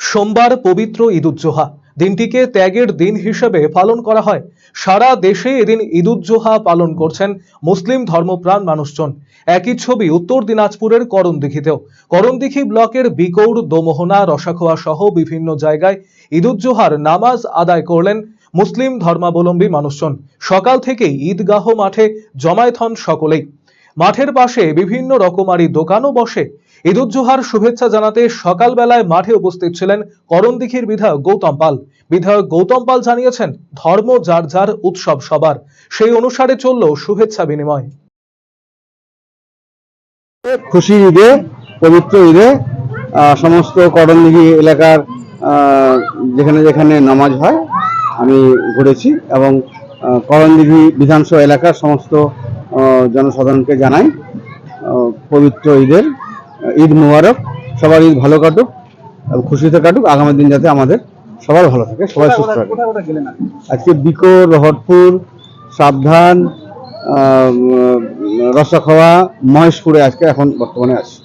সোমবার পবিত্র ঈদুজ্জোহা দিনটিকে ত্যাগের দিন হিসেবে পালন করা হয়। সারা দেশে এদিন ঈদুজ্জোহা পালন করছেন মুসলিম ধর্মপ্রাণ মানুষজন। একই ছবি উত্তর দিনাজপুরের করণদিঘিতেও। করণদিঘি ব্লকের বিকৌর, দোমোহনা, রসাখোয়া সহ বিভিন্ন জায়গায় ঈদুজ্জোহার নামাজ আদায় করলেন মুসলিম ধর্মাবলম্বী মানুষজন। সকাল থেকেই ঈদগাহ মাঠে জমায়েত হন সকলেই। মাঠের পাশে বিভিন্ন রকমারি দোকানও বসে। ঈদুজ্জোহার শুভেচ্ছা জানাতে সকালবেলায় মাঠে উপস্থিত ছিলেন করণদিঘির বিধায়ক গৌতম পাল। বিধায়ক গৌতম পাল জানিয়েছেন, ধর্ম যার যার, উৎসব সবার, সেই অনুসারে চলল শুভেচ্ছা বিনিময়। খুশি ঈদে, পবিত্র ঈদে সমস্ত করণদিঘি এলাকার যেখানে যেখানে নামাজ হয় আমি ঘুরেছি এবং করণদিঘি বিধানসভা এলাকার সমস্ত জনসাধারণকে জানাই পবিত্র ঈদের ঈদ মুবারক। সবার ঈদ ভালো কাটুক, খুশিতে কাটুক। আগামী দিন যাতে আমাদের সবার ভালো থাকে, সবাই সুস্থ থাকে। আজকে বিকোর, রহটপুর, সাবধান, রসাখোয়া, মহেশপুরে আজকে এখন বর্তমানে আছি।